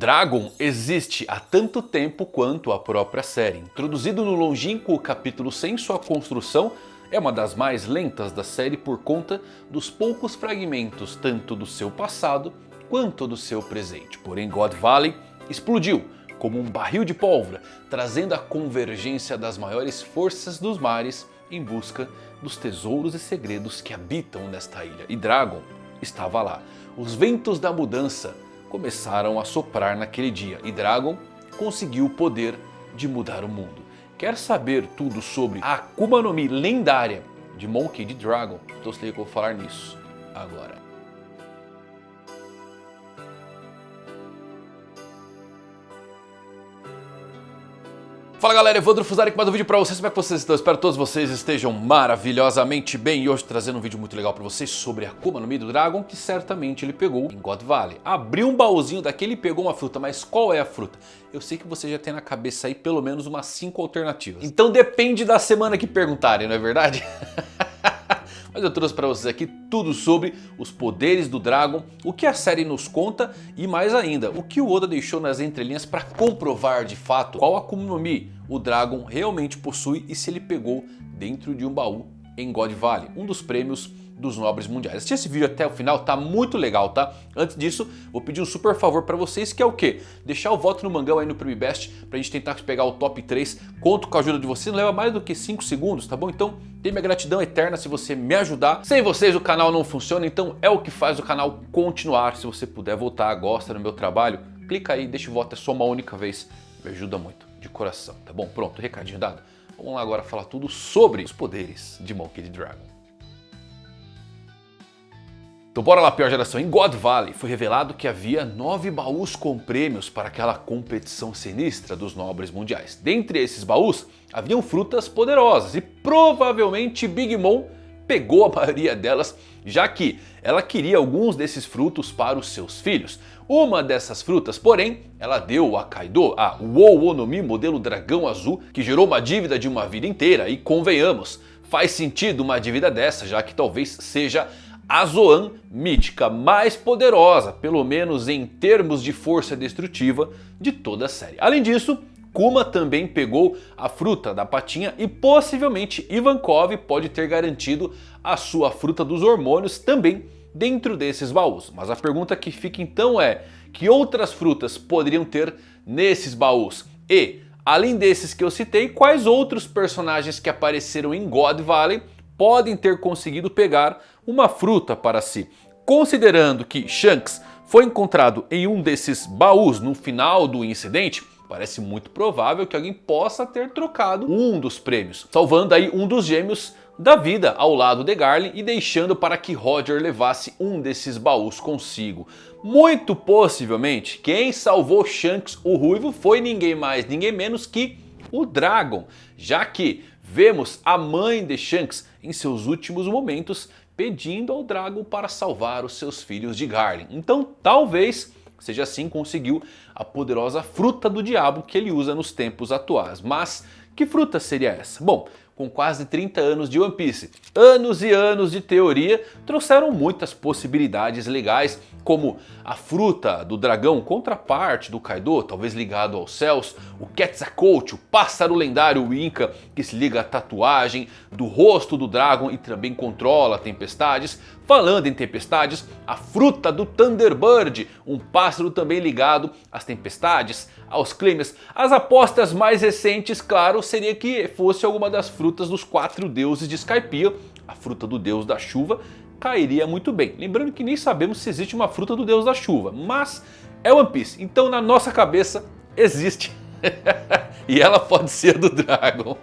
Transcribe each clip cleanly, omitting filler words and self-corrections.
Dragon existe há tanto tempo quanto a própria série. Introduzido no longínquo capítulo 100, sua construção é uma das mais lentas da série por conta dos poucos fragmentos tanto do seu passado quanto do seu presente. Porém, God Valley explodiu como um barril de pólvora, trazendo a convergência das maiores forças dos mares em busca dos tesouros e segredos que habitam nesta ilha. E Dragon estava lá. Os ventos da mudança começaram a soprar naquele dia e Dragon conseguiu o poder de mudar o mundo. Quer saber tudo sobre a Akuma no Mi lendária de Monkey D. Dragon? Então se liga que eu vou falar nisso agora. Fala galera, Evandro Fusari com mais um vídeo pra vocês. Como é que vocês estão? Espero que todos vocês estejam maravilhosamente bem. E hoje trazendo um vídeo muito legal pra vocês sobre a Akuma no Mi do Dragon, que certamente ele pegou em God Valley. Abriu um baúzinho daquele e pegou uma fruta, mas qual é a fruta? Eu sei que você já tem na cabeça aí pelo menos umas 5 alternativas. Então depende da semana que perguntarem, não é verdade? Mas eu trouxe pra vocês aqui tudo sobre os poderes do Dragon, o que a série nos conta e mais ainda, o que o Oda deixou nas entrelinhas para comprovar de fato qual Akuma no Mi o Dragon realmente possui e se ele pegou dentro de um baú em God Valley, um dos prêmios dos nobres mundiais. Assistir esse vídeo até o final, tá muito legal, tá? Antes disso, vou pedir um super favor pra vocês, que é o quê? Deixar o voto no Mangão aí no Prêmio Best, pra gente tentar pegar o top 3. Conto com a ajuda de vocês, não leva mais do que 5 segundos, tá bom? Então, tem minha gratidão eterna se você me ajudar. Sem vocês o canal não funciona, então é o que faz o canal continuar. Se você puder voltar, gosta do meu trabalho, clica aí, deixa o voto, é só uma única vez. Me ajuda muito, de coração, tá bom? Pronto, recadinho dado. Vamos lá agora falar tudo sobre os poderes de Monkey D. Dragon. Então bora lá, pior geração. Em God Valley foi revelado que havia 9 baús com prêmios para aquela competição sinistra dos nobres mundiais. Dentre esses baús haviam frutas poderosas e provavelmente Big Mom pegou a maioria delas, já que ela queria alguns desses frutos para os seus filhos. Uma dessas frutas, porém, ela deu a Kaido, a Wou no Mi modelo dragão azul, que gerou uma dívida de uma vida inteira. E convenhamos, faz sentido uma dívida dessa, já que talvez seja a Zoan mítica mais poderosa, pelo menos em termos de força destrutiva, de toda a série. Além disso, Kuma também pegou a fruta da patinha e possivelmente Ivankov pode ter garantido a sua fruta dos hormônios também dentro desses baús. Mas a pergunta que fica então é, que outras frutas poderiam ter nesses baús? E, além desses que eu citei, quais outros personagens que apareceram em God Valley podem ter conseguido pegar uma fruta para si? Considerando que Shanks foi encontrado em um desses baús no final do incidente, parece muito provável que alguém possa ter trocado um dos prêmios, salvando aí um dos gêmeos da vida ao lado de Garly e deixando para que Roger levasse um desses baús consigo. Muito possivelmente quem salvou Shanks o Ruivo foi ninguém mais, ninguém menos que o Dragon, já que vemos a mãe de Shanks em seus últimos momentos pedindo ao Dragon para salvar os seus filhos de Garly. Então talvez seja assim conseguiu a poderosa fruta do diabo que ele usa nos tempos atuais. Mas que fruta seria essa? Bom, com quase 30 anos de One Piece, anos e anos de teoria trouxeram muitas possibilidades legais, como a fruta do dragão, contraparte do Kaido, talvez ligado aos céus, o Quetzalcoatl, o pássaro lendário Inca que se liga à tatuagem do rosto do Dragon e também controla tempestades. Falando em tempestades, a fruta do Thunderbird, um pássaro também ligado às tempestades, aos climas. As apostas mais recentes, claro, seria que fosse alguma das frutas dos 4 deuses de Skypiea, a fruta do deus da chuva, cairia muito bem. Lembrando que nem sabemos se existe uma fruta do deus da chuva, mas é One Piece, então na nossa cabeça existe. E ela pode ser do Dragon.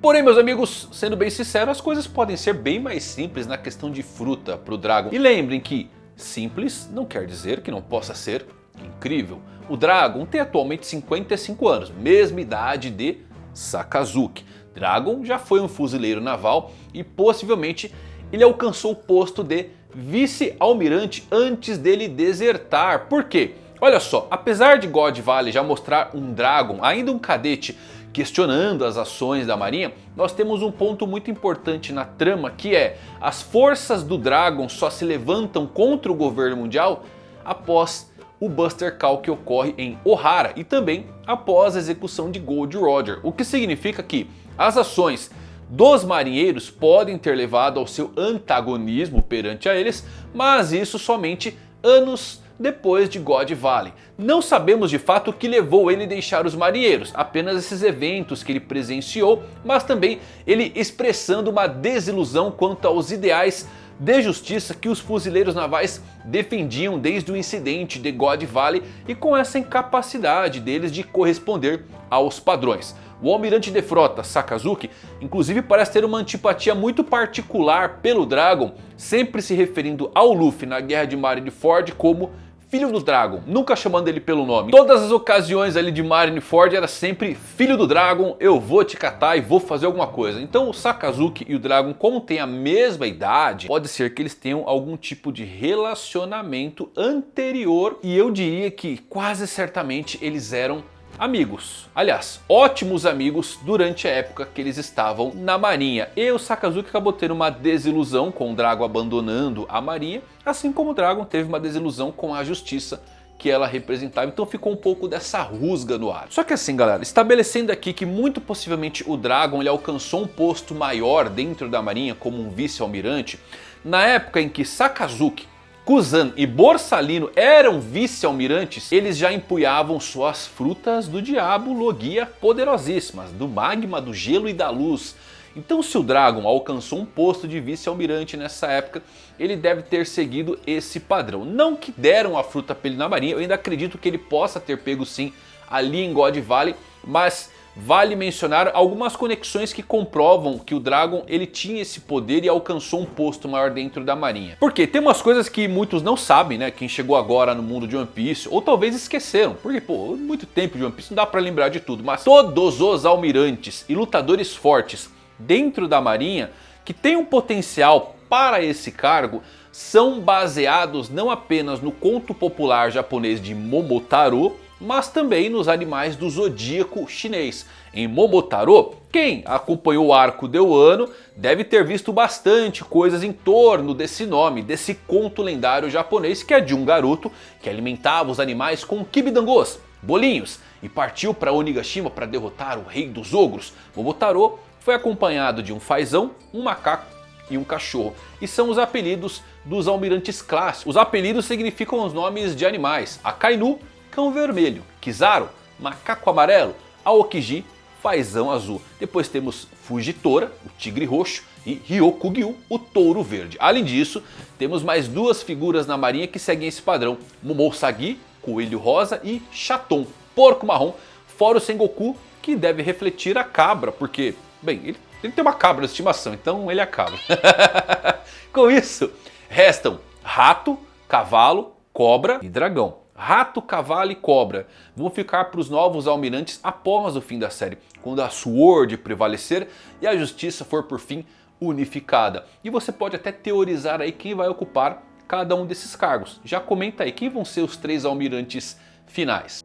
Porém, meus amigos, sendo bem sincero, as coisas podem ser bem mais simples na questão de fruta para o Dragon. E lembrem que simples não quer dizer que não possa ser incrível. O Dragon tem atualmente 55 anos, mesma idade de Sakazuki. Dragon já foi um fuzileiro naval e possivelmente ele alcançou o posto de vice-almirante antes dele desertar. Por quê? Olha só, apesar de God Valley já mostrar um Dragon, ainda um cadete, questionando as ações da marinha, nós temos um ponto muito importante na trama, que é as forças do Dragon só se levantam contra o governo mundial após o Buster Call que ocorre em Ohara e também após a execução de Gold Roger, o que significa que as ações dos marinheiros podem ter levado ao seu antagonismo perante a eles, mas isso somente anos depois de God Valley. Não sabemos de fato o que levou ele a deixar os marinheiros, apenas esses eventos que ele presenciou, mas também ele expressando uma desilusão quanto aos ideais de justiça que os fuzileiros navais defendiam desde o incidente de God Valley e com essa incapacidade deles de corresponder aos padrões. O almirante de frota Sakazuki inclusive parece ter uma antipatia muito particular pelo Dragon, sempre se referindo ao Luffy na Guerra de Marineford como filho do Dragon, nunca chamando ele pelo nome. Todas as ocasiões ali de Marineford era sempre filho do Dragon, eu vou te catar e vou fazer alguma coisa. Então o Sakazuki e o Dragon, como têm a mesma idade, pode ser que eles tenham algum tipo de relacionamento anterior e eu diria que quase certamente eles eram amigos. Aliás, ótimos amigos durante a época que eles estavam na marinha. E o Sakazuki acabou tendo uma desilusão com o Dragon abandonando a marinha, assim como o Dragon teve uma desilusão com a justiça que ela representava, então ficou um pouco dessa rusga no ar. Só que assim galera, estabelecendo aqui que muito possivelmente o Dragon ele alcançou um posto maior dentro da marinha como um vice-almirante, na época em que Sakazuki, Kuzan e Borsalino eram vice-almirantes, eles já empunhavam suas frutas do diabo Logia poderosíssimas, do magma, do gelo e da luz. Então se o Dragon alcançou um posto de vice-almirante nessa época, ele deve ter seguido esse padrão. Não que deram a fruta para ele na marinha, eu ainda acredito que ele possa ter pego sim ali em God Valley, mas vale mencionar algumas conexões que comprovam que o Dragon ele tinha esse poder e alcançou um posto maior dentro da marinha. Porque tem umas coisas que muitos não sabem, né? Quem chegou agora no mundo de One Piece, ou talvez esqueceram. Porque, pô, muito tempo de One Piece não dá pra lembrar de tudo. Mas todos os almirantes e lutadores fortes dentro da marinha que tem um potencial para esse cargo são baseados não apenas no conto popular japonês de Momotaro, mas também nos animais do zodíaco chinês. Em Momotaro, quem acompanhou o arco de Wano deve ter visto bastante coisas em torno desse nome, desse conto lendário japonês que é de um garoto que alimentava os animais com kibidangos, bolinhos, e partiu para Onigashima para derrotar o rei dos ogros. Momotaro foi acompanhado de um fazão, um macaco e um cachorro, e são os apelidos dos almirantes clássicos. Os apelidos significam os nomes de animais: Akainu, cão vermelho, Kizaru, macaco amarelo, Aokiji, fazão azul. Depois temos Fujitora, o tigre roxo, e Ryokugyu, o touro verde. Além disso, temos mais duas figuras na marinha que seguem esse padrão: Momousagi, coelho rosa, e Chaton, porco marrom, fora o Sengoku, que deve refletir a cabra, porque, bem, ele tem uma cabra de estimação, então ele é a cabra. Com isso, restam rato, cavalo, cobra e dragão. Rato, cavalo e cobra vão ficar para os novos almirantes após o fim da série, quando a Sword prevalecer e a justiça for por fim unificada. E você pode até teorizar aí quem vai ocupar cada um desses cargos. Já comenta aí quem vão ser os 3 almirantes finais.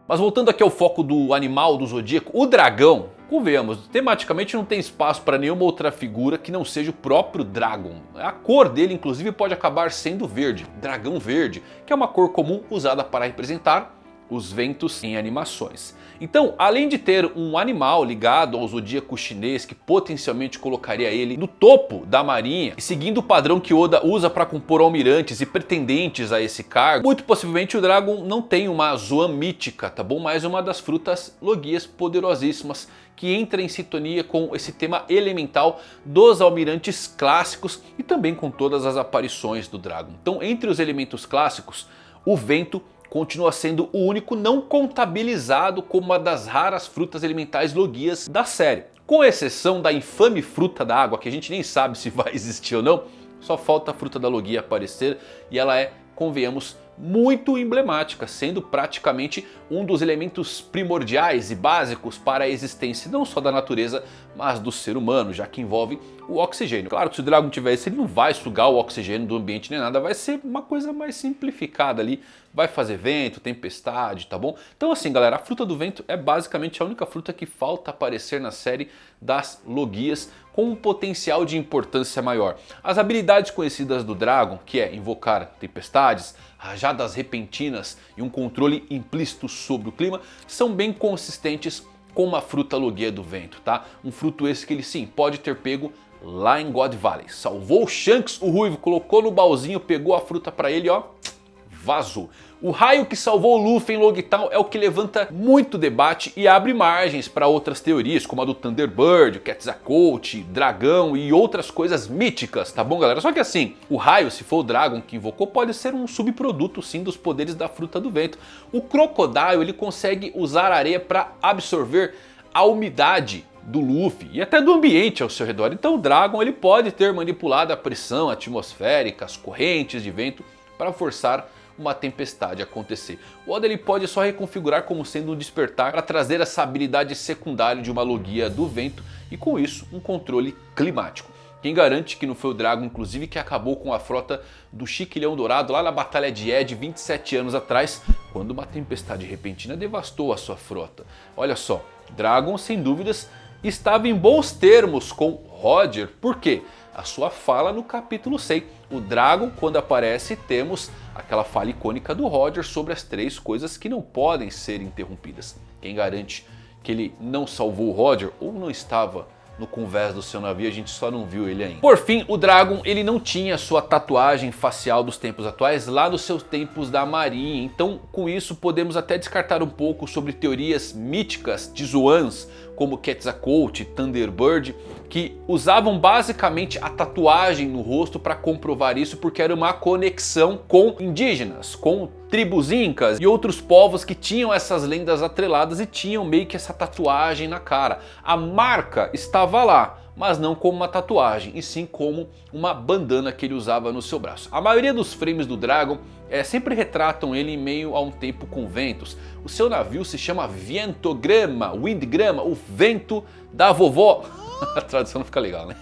Mas voltando aqui ao foco do animal do zodíaco, o dragão, convenhamos, tematicamente não tem espaço para nenhuma outra figura que não seja o próprio Dragon. A cor dele inclusive pode acabar sendo verde, dragão verde, que é uma cor comum usada para representar os ventos em animações. Então, além de ter um animal ligado ao zodíaco chinês que potencialmente colocaria ele no topo da marinha, e seguindo o padrão que Oda usa para compor almirantes e pretendentes a esse cargo, muito possivelmente o Dragon não tem uma Zoan mítica, tá bom? Mas uma das frutas Logias poderosíssimas que entra em sintonia com esse tema elemental dos almirantes clássicos e também com todas as aparições do Dragon. Então, entre os elementos clássicos, o vento continua sendo o único não contabilizado como uma das raras frutas elementais Logias da série. Com exceção da infame fruta da água, que a gente nem sabe se vai existir ou não, só falta a fruta da Logia aparecer e ela é, convenhamos, muito emblemática, sendo praticamente um dos elementos primordiais e básicos para a existência não só da natureza, mas do ser humano, já que envolve o oxigênio. Claro que se o Dragon tiver isso, ele não vai sugar o oxigênio do ambiente nem nada, vai ser uma coisa mais simplificada ali, vai fazer vento, tempestade, tá bom? Então assim galera, a fruta do vento é basicamente a única fruta que falta aparecer na série das Logias com um potencial de importância maior. As habilidades conhecidas do Dragon, que é invocar tempestades, rajadas repentinas e um controle implícito sobre o clima, são bem consistentes com uma fruta Logia do vento, tá? Um fruto esse que ele sim pode ter pego lá em God Valley. Salvou o Shanks, o ruivo, colocou no baúzinho, pegou a fruta pra ele, ó, vazou. O raio que salvou o Luffy em Loguetown é o que levanta muito debate e abre margens para outras teorias, como a do Thunderbird, o Quetzalcoatl, Dragão e outras coisas míticas, tá bom galera? Só que assim, o raio, se for o Dragon que invocou, pode ser um subproduto sim dos poderes da fruta do vento. O Crocodile, ele consegue usar a areia para absorver a umidade do Luffy e até do ambiente ao seu redor. Então o Dragon ele pode ter manipulado a pressão atmosférica, as correntes de vento para forçar uma tempestade acontecer. O Oda ele pode só reconfigurar como sendo um despertar para trazer essa habilidade secundária de uma Logia do vento e com isso um controle climático. Quem garante que não foi o Dragon inclusive que acabou com a frota do Chiquilhão Dourado lá na Batalha de Ed 27 anos atrás, quando uma tempestade repentina devastou a sua frota. Olha só, Dragon sem dúvidas estava em bons termos com Roger, por quê? A sua fala no capítulo 100. O Dragon, quando aparece, temos aquela fala icônica do Roger sobre as 3 coisas que não podem ser interrompidas. Quem garante que ele não salvou o Roger ou não estava no convés do seu navio, a gente só não viu ele ainda. Por fim, o Dragon ele não tinha sua tatuagem facial dos tempos atuais lá nos seus tempos da marinha. Então com isso podemos até descartar um pouco sobre teorias míticas de Zoans como Quetzalcoatl e Thunderbird, que usavam basicamente a tatuagem no rosto para comprovar isso, porque era uma conexão com indígenas, com tribos incas e outros povos que tinham essas lendas atreladas e tinham meio que essa tatuagem na cara. A marca estava lá, mas não como uma tatuagem, e sim como uma bandana que ele usava no seu braço. A maioria dos frames do Dragon sempre retratam ele em meio a um tempo com ventos. O seu navio se chama Vientograma, Windgrama, o vento da vovó. A tradução não fica legal, né?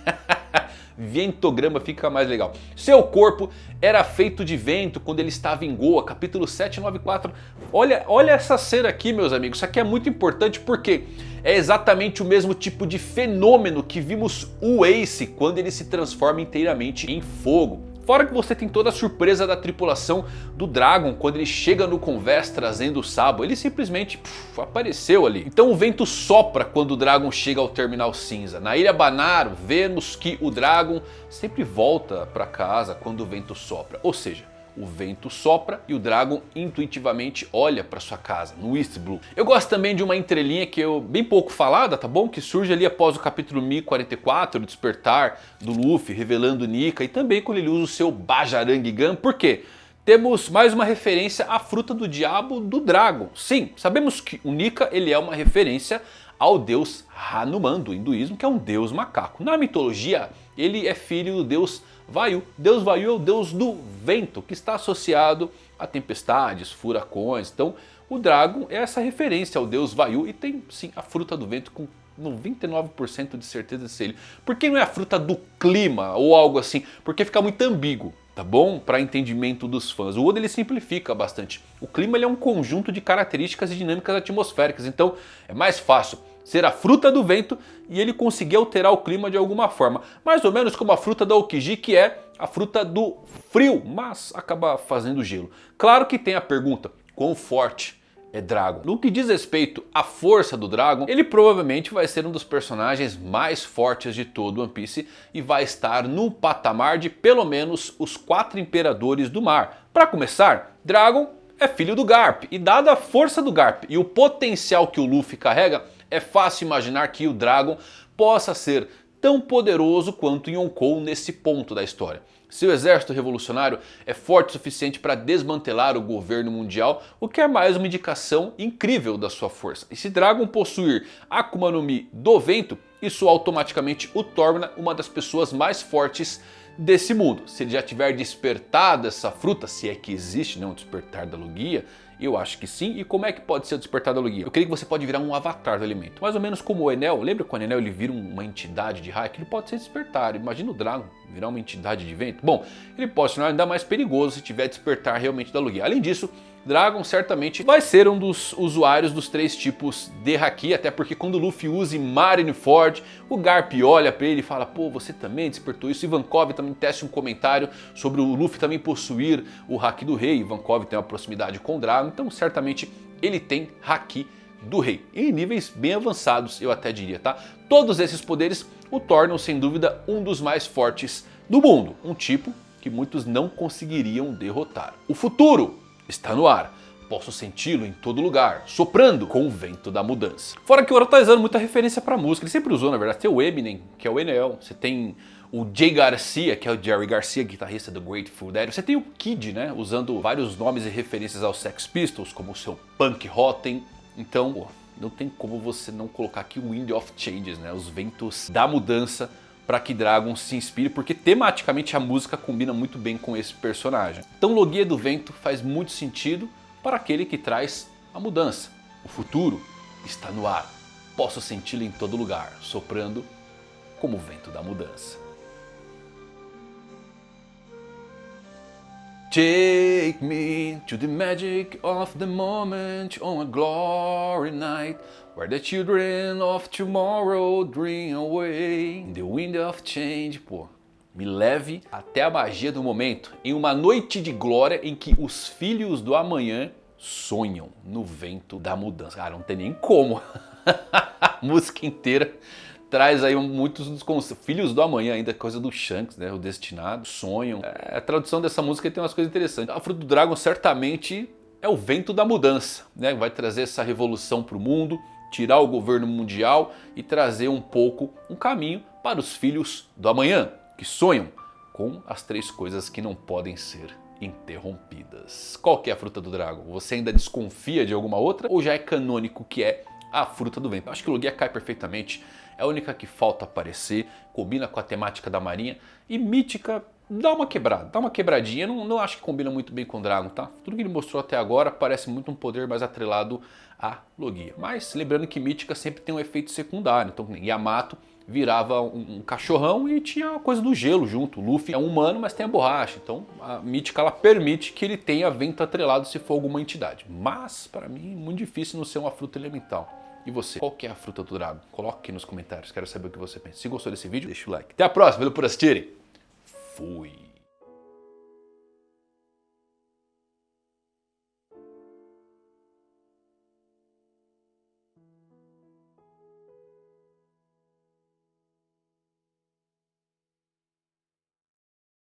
Vientograma fica mais legal. Seu corpo era feito de vento quando ele estava em Goa, capítulo 794. Olha essa cena aqui, meus amigos. Isso aqui é muito importante porque é exatamente o mesmo tipo de fenômeno que vimos o Ace quando ele se transforma inteiramente em fogo. Fora que você tem toda a surpresa da tripulação do Dragon quando ele chega no convés trazendo o Sabo. Ele simplesmente apareceu ali. Então o vento sopra quando o Dragon chega ao Terminal Cinza. Na Ilha Banar vemos que o Dragon sempre volta para casa quando o vento sopra. Ou seja, o vento sopra e o Dragon intuitivamente olha para sua casa, no East Blue. Eu gosto também de uma entrelinha que é bem pouco falada, tá bom? Que surge ali após o capítulo 1044, o despertar do Luffy, revelando Nika, e também quando ele usa o seu Bajarang Gun. Por quê? Temos mais uma referência à fruta do diabo do Dragon. Sim, sabemos que o Nika ele é uma referência ao deus Hanuman do hinduísmo, que é um deus macaco. Na mitologia, ele é filho do deus Vayu. Deus Vayu é o deus do vento, que está associado a tempestades, furacões. Então o Dragon é essa referência ao deus Vayu e tem sim a fruta do vento com 99% de certeza de ser ele. Por que não é a fruta do clima ou algo assim? Porque fica muito ambíguo, tá bom? Para entendimento dos fãs. O Oda ele simplifica bastante. O clima ele é um conjunto de características e dinâmicas atmosféricas, então é mais fácil ser a fruta do vento e ele conseguir alterar o clima de alguma forma. Mais ou menos como a fruta da Aokiji, que é a fruta do frio, mas acaba fazendo gelo. Claro que tem a pergunta, quão forte é Dragon? No que diz respeito à força do Dragon, ele provavelmente vai ser um dos personagens mais fortes de todo One Piece e vai estar no patamar de pelo menos os 4 imperadores do mar. Para começar, Dragon é filho do Garp e dada a força do Garp e o potencial que o Luffy carrega, é fácil imaginar que o Dragon possa ser tão poderoso quanto Yonkou nesse ponto da história. Seu exército revolucionário é forte o suficiente para desmantelar o governo mundial, o que é mais uma indicação incrível da sua força. E se Dragon possuir Akuma no Mi do vento, isso automaticamente o torna uma das pessoas mais fortes desse mundo. Se ele já tiver despertado essa fruta, se é que existe, né, um despertar da Logia, eu acho que sim. E como é que pode ser o despertar da Logia? Eu creio que você pode virar um avatar do elemento. Mais ou menos como o Enel. Lembra quando o Enel ele vira uma entidade de raio? Ele pode ser despertar. Imagina o Dragon virar uma entidade de vento. Bom, ele pode se tornar ainda mais perigoso se tiver despertar realmente da Logia. Além disso, Dragon certamente vai ser um dos usuários dos 3 tipos de Haki, até porque quando o Luffy usa Marineford, o Garp olha pra ele e fala: pô, você também despertou isso. Ivankov também tece um comentário sobre o Luffy também possuir o Haki do Rei. Ivankov tem uma proximidade com o Dragon, então certamente ele tem Haki do Rei, em níveis bem avançados, eu até diria, tá? Todos esses poderes o tornam sem dúvida um dos mais fortes do mundo, um tipo que muitos não conseguiriam derrotar. O futuro está no ar. Posso senti-lo em todo lugar, soprando com o vento da mudança. Fora que o Oda tá usando muita referência pra música. Ele sempre usou, na verdade. Tem o Eminem, que é o Enel. Você tem o Jay Garcia, que é o Jerry Garcia, guitarrista do Grateful Dead. Você tem o Kid, né? Usando vários nomes e referências aos Sex Pistols, como o seu Punk Rotten. Então, pô, não tem como você não colocar aqui o Wind of Changes, né? Os ventos da mudança, para que Dragon se inspire, porque tematicamente a música combina muito bem com esse personagem. Então Logia do Vento faz muito sentido para aquele que traz a mudança. O futuro está no ar. Posso senti-lo em todo lugar, soprando como o vento da mudança. Take me to the magic of the moment on a glory night, where the children of tomorrow dream away in the wind of change. Pô, me leve até a magia do momento, em uma noite de glória em que os filhos do amanhã sonham no vento da mudança. Cara, não tem nem como. A música inteira traz aí muitos dos conceitos. Filhos do amanhã, ainda coisa do Shanks, né? O destinado, sonham. A tradução dessa música tem umas coisas interessantes. A Fruta do Dragon certamente é o vento da mudança, né? Vai trazer essa revolução para o mundo, tirar o governo mundial e trazer um pouco um caminho para os filhos do amanhã, que sonham com as 3 coisas que não podem ser interrompidas. Qual que é a Fruta do Dragon? Você ainda desconfia de alguma outra ou já é canônico que é a Fruta do Vento? Eu acho que o Logia cai perfeitamente. É a única que falta aparecer, combina com a temática da marinha. E Mítica dá uma quebrada, dá uma quebradinha. Não acho que combina muito bem com o Dragon, tá? Tudo que ele mostrou até agora parece muito um poder mais atrelado a Logia. Mas lembrando que Mítica sempre tem um efeito secundário. Então Yamato virava um cachorrão e tinha a coisa do gelo junto. O Luffy é um humano, mas tem a borracha. Então a Mítica ela permite que ele tenha vento atrelado se for alguma entidade. Mas para mim é muito difícil não ser uma fruta elemental. E você, qual que é a Fruta do Dragon? Coloque aqui nos comentários, quero saber o que você pensa. Se gostou desse vídeo, deixa o like. Até a próxima, valeu por assistirem. Fui.